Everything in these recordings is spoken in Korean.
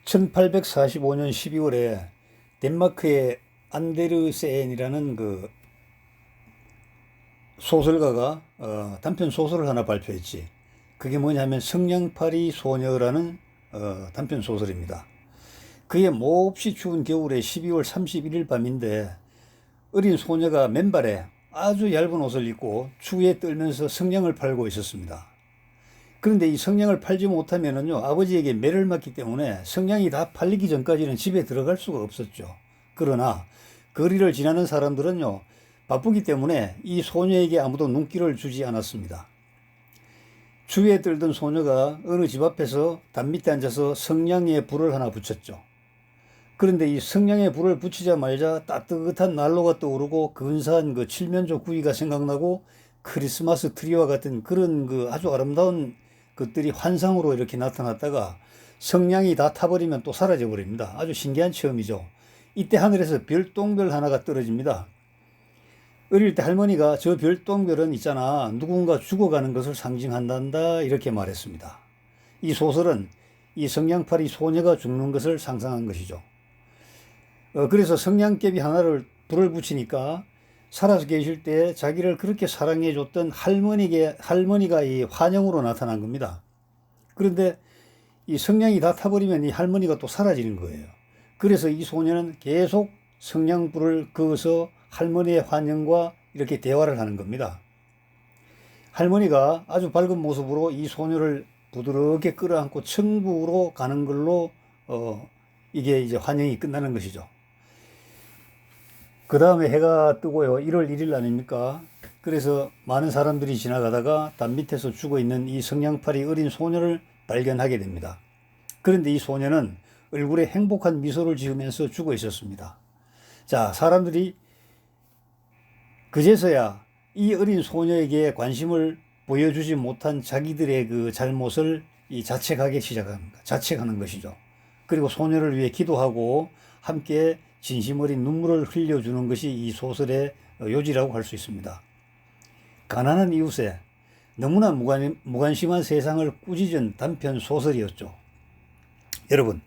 1845년 12월에 덴마크의 안데르센이라는 그 소설가가 단편 소설을 하나 발표했지. 그게 뭐냐면 성냥팔이 소녀라는 단편 소설입니다. 그의 몹시 추운 겨울에 12월 31일 밤인데 어린 소녀가 맨발에 아주 얇은 옷을 입고 추위에 떨면서 성냥을 팔고 있었습니다. 그런데 이 성냥을 팔지 못하면은요, 아버지에게 매를 맞기 때문에 성냥이 다 팔리기 전까지는 집에 들어갈 수가 없었죠. 그러나 거리를 지나는 사람들은요, 바쁘기 때문에 이 소녀에게 아무도 눈길을 주지 않았습니다. 추위에 떨던 소녀가 어느 집 앞에서 담 밑에 앉아서 성냥에 불을 하나 붙였죠. 그런데 이 성냥에 불을 붙이자마자 따뜻한 난로가 떠오르고 근사한 그 칠면조 구이가 생각나고 크리스마스 트리와 같은 그런 그 아주 아름다운 것들이 환상으로 이렇게 나타났다가 성냥이 다 타버리면 또 사라져 버립니다. 아주 신기한 체험이죠. 이때 하늘에서 별똥별 하나가 떨어집니다. 어릴 때 할머니가 저 별똥별은 있잖아, 누군가 죽어가는 것을 상징한단다, 이렇게 말했습니다. 이 소설은 이 성냥팔이 소녀가 죽는 것을 상상한 것이죠. 그래서 성냥개비 하나를 불을 붙이니까 살아서 계실 때 자기를 그렇게 사랑해 줬던 할머니가 이 환영으로 나타난 겁니다. 그런데 이 성냥이 다 타버리면 이 할머니가 또 사라지는 거예요. 그래서 이 소녀는 계속 성냥불을 그어서 할머니의 환영과 이렇게 대화를 하는 겁니다. 할머니가 아주 밝은 모습으로 이 소녀를 부드럽게 끌어안고 천국으로 가는 걸로 이게 이제 환영이 끝나는 것이죠. 그 다음에 해가 뜨고요. 1월 1일 아닙니까? 그래서 많은 사람들이 지나가다가 담 밑에서 죽어 있는 이 성냥팔이 어린 소녀를 발견하게 됩니다. 그런데 이 소녀는 얼굴에 행복한 미소를 지으면서 죽어 있었습니다. 자, 사람들이 그제서야 이 어린 소녀에게 관심을 보여주지 못한 자기들의 그 잘못을 자책하기 시작합니다. 자책하는 것이죠. 그리고 소녀를 위해 기도하고 함께 진심 어린 눈물을 흘려주는 것이 이 소설의 요지라고 할 수 있습니다. 가난한 이웃에 너무나 무관심한 세상을 꾸짖은 단편 소설이었죠. 여러분,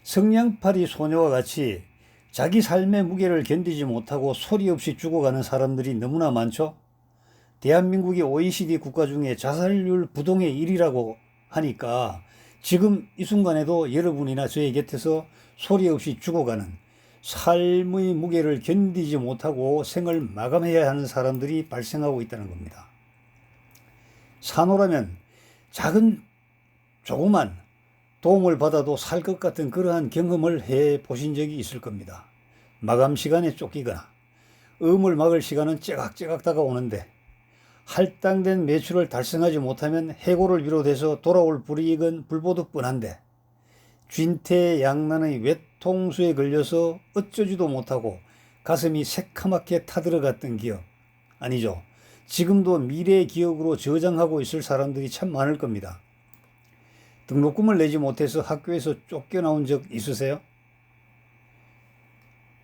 성냥팔이 소녀와 같이 자기 삶의 무게를 견디지 못하고 소리 없이 죽어가는 사람들이 너무나 많죠. 대한민국이 OECD 국가 중에 자살률 부동의 1위라고 하니까 지금 이 순간에도 여러분이나 저의 곁에서 소리 없이 죽어가는 삶의 무게를 견디지 못하고 생을 마감해야 하는 사람들이 발생하고 있다는 겁니다. 산호라면 조그만 도움을 받아도 살 것 같은 그러한 경험을 해 보신 적이 있을 겁니다. 마감 시간에 쫓기거나 음을 막을 시간은 째각째각 다가오는데 할당된 매출을 달성하지 못하면 해고를 비롯해서 돌아올 불이익은 불보듯 뻔한데 쥔태양난의 외통수에 걸려서 어쩌지도 못하고 가슴이 새카맣게 타들어갔던 기억, 아니죠. 지금도 미래의 기억으로 저장하고 있을 사람들이 참 많을 겁니다. 등록금을 내지 못해서 학교에서 쫓겨나온 적 있으세요?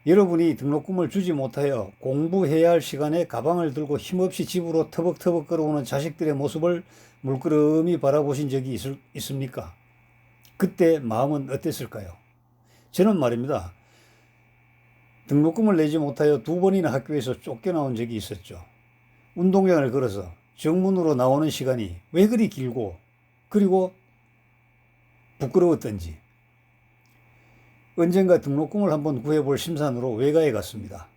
여러분이 등록금을 주지 못하여 공부해야 할 시간에 가방을 들고 힘없이 집으로 터벅터벅 걸어오는 자식들의 모습을 물끄러미 바라보신 적이 있습니까? 그때 마음은 어땠을까요? 저는 말입니다. 등록금을 내지 못하여 2번이나 학교에서 쫓겨나온 적이 있었죠. 운동장을 걸어서 정문으로 나오는 시간이 왜 그리 길고 그리고 부끄러웠던지 언젠가 등록금을 한번 구해볼 심산으로 외가에 갔습니다.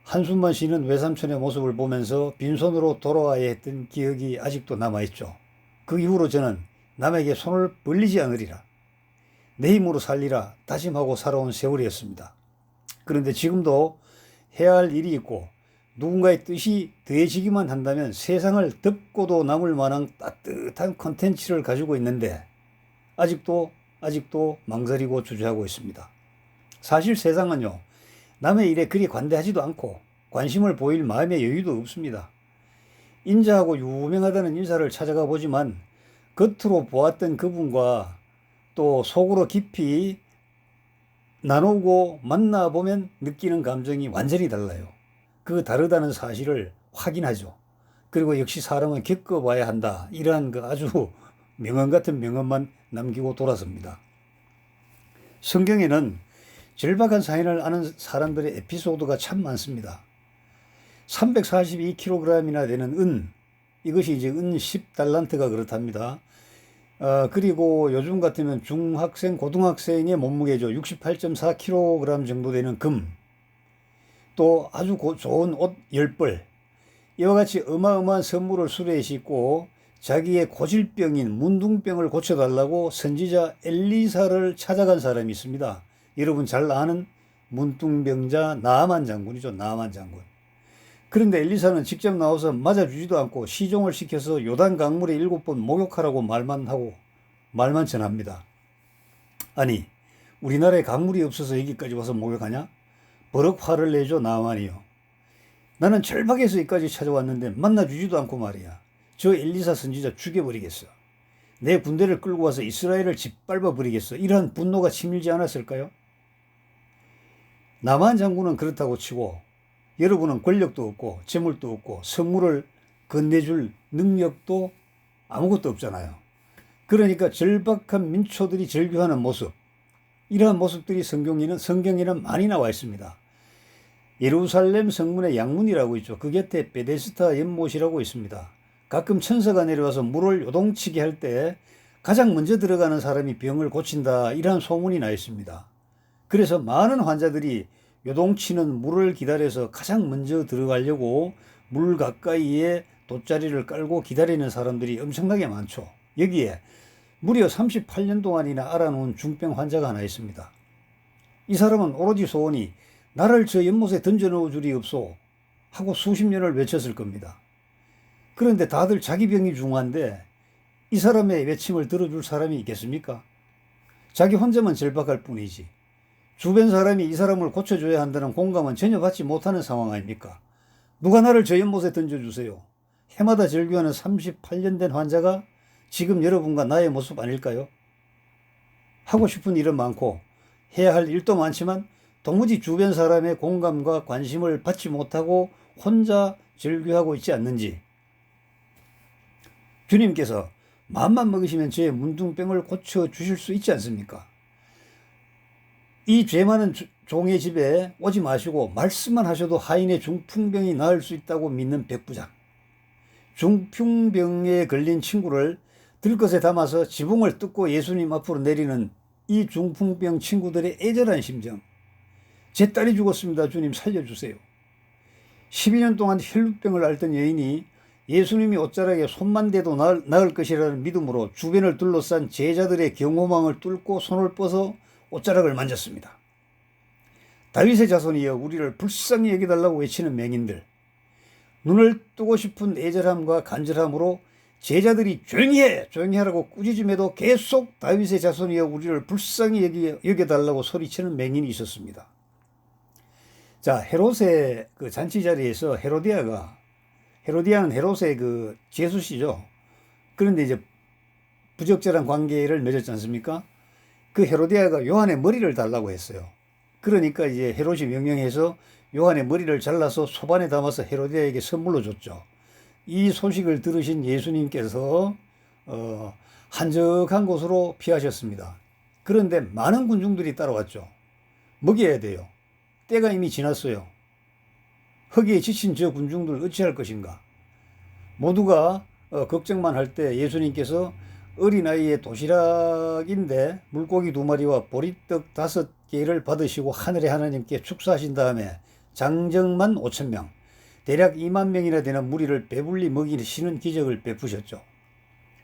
한숨만 쉬는 외삼촌의 모습을 보면서 빈손으로 돌아와야 했던 기억이 아직도 남아있죠. 그 이후로 저는 남에게 손을 벌리지 않으리라, 내 힘으로 살리라 다짐하고 살아온 세월이었습니다. 그런데 지금도 해야 할 일이 있고 누군가의 뜻이 더해지기만 한다면 세상을 덮고도 남을 만한 따뜻한 콘텐츠를 가지고 있는데 아직도 망설이고 주저하고 있습니다. 사실 세상은요, 남의 일에 그리 관대하지도 않고 관심을 보일 마음의 여유도 없습니다. 인자하고 유명하다는 인사를 찾아가 보지만 겉으로 보았던 그분과 또 속으로 깊이 나누고 만나보면 느끼는 감정이 완전히 달라요. 그 다르다는 사실을 확인하죠. 그리고 역시 사람은 겪어봐야 한다, 이러한 그 아주 명언 같은 명언만 남기고 돌아섭니다. 성경에는 절박한 사연을 아는 사람들의 에피소드가 참 많습니다. 342kg이나 되는 은, 이것이 이제 은 10달란트가 그렇답니다. 그리고 요즘 같으면 중학생, 고등학생의 몸무게죠. 68.4kg 정도 되는 금, 또 아주 좋은 옷 10벌, 이와 같이 어마어마한 선물을 수레에 싣고 자기의 고질병인 문둥병을 고쳐달라고 선지자 엘리사를 찾아간 사람이 있습니다. 여러분 잘 아는 문둥병자 나아만 장군이죠. 나아만 장군. 그런데 엘리사는 직접 나와서 맞아주지도 않고 시종을 시켜서 요단 강물에 7번 목욕하라고 말만 전합니다. 아니, 우리나라에 강물이 없어서 여기까지 와서 목욕하냐? 버럭 화를 내죠. 나아만이요. 나는 절박해서 여기까지 찾아왔는데 만나주지도 않고 말이야. 저 엘리사 선지자 죽여버리겠어. 내 군대를 끌고 와서 이스라엘을 짓밟아 버리겠어. 이러한 분노가 치밀지 않았을까요? 나만 장군은 그렇다고 치고 여러분은 권력도 없고 재물도 없고 선물을 건네줄 능력도 아무것도 없잖아요. 그러니까 절박한 민초들이 절규하는 모습, 이러한 모습들이 성경에는 많이 나와 있습니다. 예루살렘 성문의 양문이라고 있죠. 그 곁에 베데스다 연못이라고 있습니다. 가끔 천사가 내려와서 물을 요동치게 할 때 가장 먼저 들어가는 사람이 병을 고친다, 이러한 소문이 나 있습니다. 그래서 많은 환자들이 요동치는 물을 기다려서 가장 먼저 들어가려고 물 가까이에 돗자리를 깔고 기다리는 사람들이 엄청나게 많죠. 여기에 무려 38년 동안이나 알아놓은 중병 환자가 하나 있습니다. 이 사람은 오로지 소원이 나를 저 연못에 던져놓을 줄이 없소 하고 수십 년을 외쳤을 겁니다. 그런데 다들 자기 병이 중요한데 이 사람의 외침을 들어줄 사람이 있겠습니까? 자기 혼자만 절박할 뿐이지 주변 사람이 이 사람을 고쳐줘야 한다는 공감은 전혀 받지 못하는 상황 아닙니까? 누가 나를 저 연못에 던져주세요. 해마다 절규하는 38년 된 환자가 지금 여러분과 나의 모습 아닐까요? 하고 싶은 일은 많고 해야 할 일도 많지만 도무지 주변 사람의 공감과 관심을 받지 못하고 혼자 절규하고 있지 않는지, 주님께서 마음만 먹으시면 저의 문둥병을 고쳐주실 수 있지 않습니까? 이 죄 많은 종의 집에 오지 마시고 말씀만 하셔도 하인의 중풍병이 나을 수 있다고 믿는 백부장, 중풍병에 걸린 친구를 들것에 담아서 지붕을 뜯고 예수님 앞으로 내리는 이 중풍병 친구들의 애절한 심정, 제 딸이 죽었습니다. 주님 살려주세요. 12년 동안 혈루병을 앓던 여인이 예수님이 옷자락에 손만 대도 나을 것이라는 믿음으로 주변을 둘러싼 제자들의 경호망을 뚫고 손을 뻗어 옷자락을 만졌습니다. 다윗의 자손이여 우리를 불쌍히 여겨달라고 외치는 맹인들, 눈을 뜨고 싶은 애절함과 간절함으로 제자들이 조용히 하라고 꾸짖음에도 계속 다윗의 자손이여 우리를 불쌍히 여겨달라고 소리치는 맹인이 있었습니다. 자, 헤롯의 그 잔치 자리에서 헤로디아는 헤롯의 그 제수씨죠. 그런데 이제 부적절한 관계를 맺었지 않습니까? 그 헤로디아가 요한의 머리를 달라고 했어요. 그러니까 이제 헤롯이 명령해서 요한의 머리를 잘라서 소반에 담아서 헤로디아에게 선물로 줬죠. 이 소식을 들으신 예수님께서 한적한 곳으로 피하셨습니다. 그런데 많은 군중들이 따라왔죠. 먹여야 돼요. 때가 이미 지났어요. 허기에 지친 저 군중들 어찌할 것인가. 모두가 걱정만 할 때 예수님께서 어린아이의 도시락인데 물고기 2마리와 보리떡 5개를 받으시고 하늘의 하나님께 축사하신 다음에 장정만 5,000명, 대략 2만 명이나 되는 무리를 배불리 먹이시는 기적을 베푸셨죠.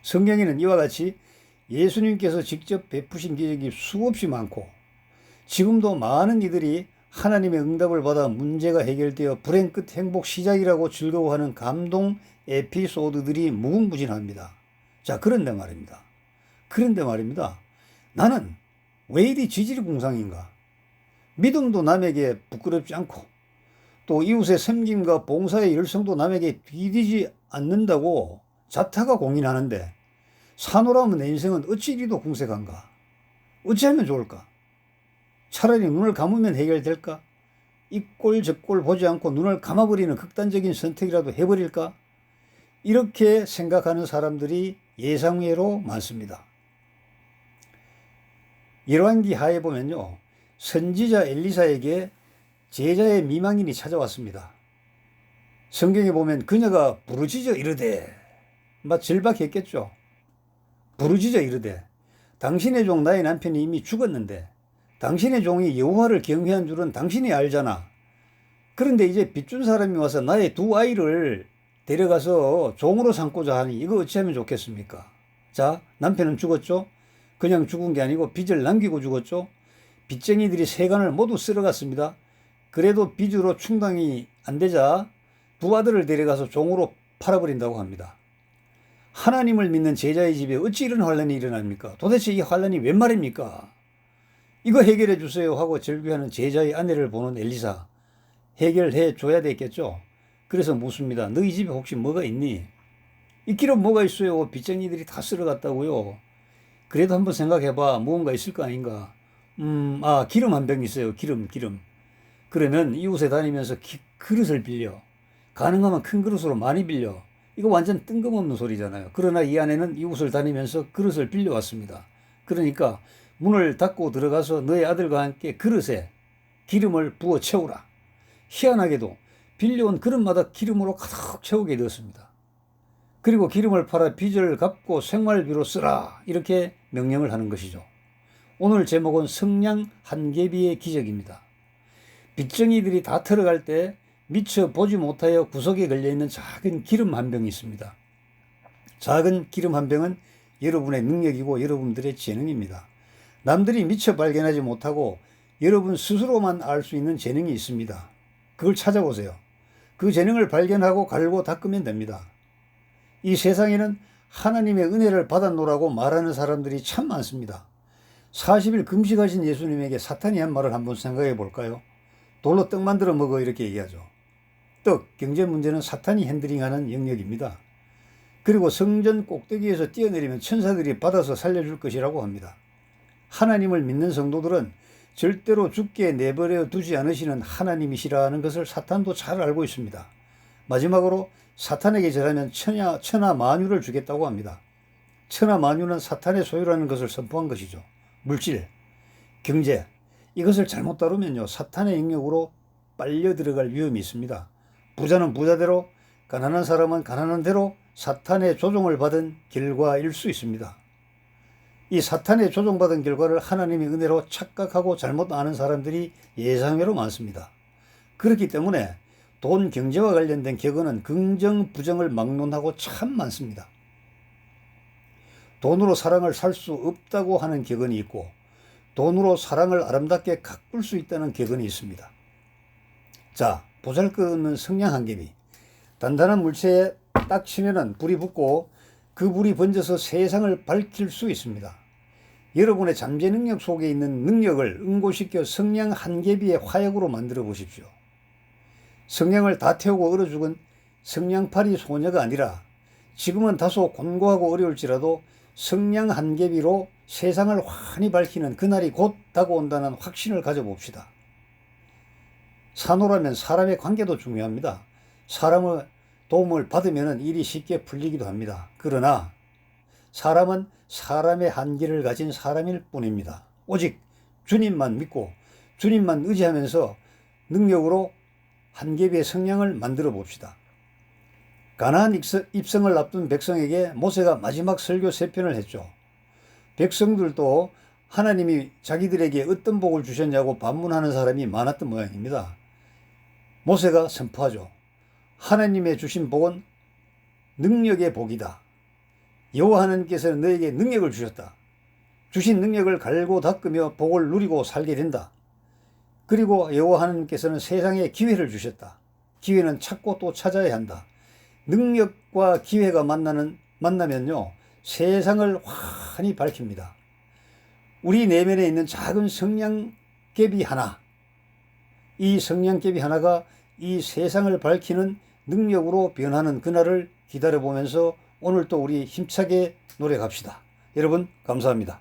성경에는 이와 같이 예수님께서 직접 베푸신 기적이 수없이 많고 지금도 많은 이들이 하나님의 응답을 받아 문제가 해결되어 불행 끝 행복 시작이라고 즐거워하는 감동 에피소드들이 무궁무진합니다. 자, 그런데 말입니다. 나는 왜 이리 지질공상인가? 믿음도 남에게 부끄럽지 않고 또 이웃의 섬김과 봉사의 열성도 남에게 비디지 않는다고 자타가 공인하는데 사노라면 내 인생은 어찌 이리도 궁색한가? 어찌하면 좋을까? 차라리 눈을 감으면 해결될까? 이 꼴 저 꼴 보지 않고 눈을 감아버리는 극단적인 선택이라도 해버릴까? 이렇게 생각하는 사람들이 예상외로 많습니다. 열왕기 하에 보면요, 선지자 엘리사에게 제자의 미망인이 찾아왔습니다. 성경에 보면 그녀가 부르짖어 이르되, 막 절박했겠죠. 부르짖어 이르되, 당신의 종 나의 남편이 이미 죽었는데 당신의 종이 여호와를 경외한 줄은 당신이 알잖아. 그런데 이제 빚준 사람이 와서 나의 두 아이를 데려가서 종으로 삼고자 하니 이거 어찌하면 좋겠습니까? 자, 남편은 죽었죠. 그냥 죽은 게 아니고 빚을 남기고 죽었죠. 빚쟁이들이 세간을 모두 쓸어갔습니다. 그래도 빚으로 충당이 안 되자 두 아들을 데려가서 종으로 팔아버린다고 합니다. 하나님을 믿는 제자의 집에 어찌 이런 환란이 일어납니까? 도대체 이 환란이 웬 말입니까? 이거 해결해 주세요 하고 절규하는 제자의 아내를 보는 엘리사, 해결해 줘야 되겠죠. 그래서 묻습니다. 너희 집에 혹시 뭐가 있니? 있기는 뭐가 있어요. 빚쟁이들이 다 쓸어갔다고요. 그래도 한번 생각해봐. 무언가 있을 거 아닌가. 기름 한 병 있어요. 기름. 그러면 이웃에 다니면서 그릇을 빌려. 가능하면 큰 그릇으로 많이 빌려. 이거 완전 뜬금없는 소리잖아요. 그러나 이 아내는 이웃을 다니면서 그릇을 빌려왔습니다. 그러니까 문을 닫고 들어가서 너의 아들과 함께 그릇에 기름을 부어 채우라. 희한하게도 빌려온 그릇마다 기름으로 가득 채우게 되었습니다. 그리고 기름을 팔아 빚을 갚고 생활비로 쓰라. 이렇게 명령을 하는 것이죠. 오늘 제목은 성냥 한 개비의 기적입니다. 빚쟁이들이 다 털어갈 때 미처 보지 못하여 구석에 걸려있는 작은 기름 한 병이 있습니다. 작은 기름 한 병은 여러분의 능력이고 여러분들의 재능입니다. 남들이 미처 발견하지 못하고 여러분 스스로만 알 수 있는 재능이 있습니다. 그걸 찾아보세요. 그 재능을 발견하고 갈고 닦으면 됩니다. 이 세상에는 하나님의 은혜를 받았노라고 말하는 사람들이 참 많습니다. 40일 금식하신 예수님에게 사탄이 한 말을 한번 생각해 볼까요? 돌로 떡 만들어 먹어 이렇게 얘기하죠. 떡, 경제 문제는 사탄이 핸들링하는 영역입니다. 그리고 성전 꼭대기에서 뛰어내리면 천사들이 받아서 살려줄 것이라고 합니다. 하나님을 믿는 성도들은 절대로 죽게 내버려 두지 않으시는 하나님이시라는 것을 사탄도 잘 알고 있습니다. 마지막으로 사탄에게 절하면 천하 만유를 주겠다고 합니다. 천하 만유는 사탄의 소유라는 것을 선포한 것이죠. 물질, 경제, 이것을 잘못 다루면요, 사탄의 영역으로 빨려 들어갈 위험이 있습니다. 부자는 부자대로, 가난한 사람은 가난한 대로 사탄의 조종을 받은 결과일 수 있습니다. 이 사탄의 조종받은 결과를 하나님의 은혜로 착각하고 잘못 아는 사람들이 예상외로 많습니다. 그렇기 때문에 돈, 경제와 관련된 격언은 긍정, 부정을 막론하고 참 많습니다. 돈으로 사랑을 살 수 없다고 하는 격언이 있고 돈으로 사랑을 아름답게 가꿀 수 있다는 격언이 있습니다. 자, 보잘것없는 성냥 한 개비. 단단한 물체에 딱 치면은 불이 붙고 그 불이 번져서 세상을 밝힐 수 있습니다. 여러분의 잠재 능력 속에 있는 능력을 응고시켜 성냥 한 개비의 화약으로 만들어 보십시오. 성냥을 다 태우고 얼어 죽은 성냥팔이 소녀가 아니라 지금은 다소 곤고하고 어려울지라도 성냥 한 개비로 세상을 환히 밝히는 그날이 곧 다가온다는 확신을 가져봅시다. 산호라면 사람의 관계도 중요합니다. 사람의 도움을 받으면 일이 쉽게 풀리기도 합니다. 그러나 사람은 사람의 한계를 가진 사람일 뿐입니다. 오직 주님만 믿고 주님만 의지하면서 능력으로 한 개비의 성냥을 만들어 봅시다. 가나안 입성을 앞둔 백성에게 모세가 마지막 설교 3편을 했죠. 백성들도 하나님이 자기들에게 어떤 복을 주셨냐고 반문하는 사람이 많았던 모양입니다. 모세가 선포하죠. 하나님의 주신 복은 능력의 복이다. 여호와 하나님께서는 너에게 능력을 주셨다. 주신 능력을 갈고 닦으며 복을 누리고 살게 된다. 그리고 여호와 하나님께서는 세상에 기회를 주셨다. 기회는 찾고 또 찾아야 한다. 능력과 기회가 만나면요, 세상을 환히 밝힙니다. 우리 내면에 있는 작은 성냥개비 하나, 이 성냥개비 하나가 이 세상을 밝히는 능력으로 변하는 그날을 기다려보면서 오늘 또 우리 힘차게 노력합시다. 여러분 감사합니다.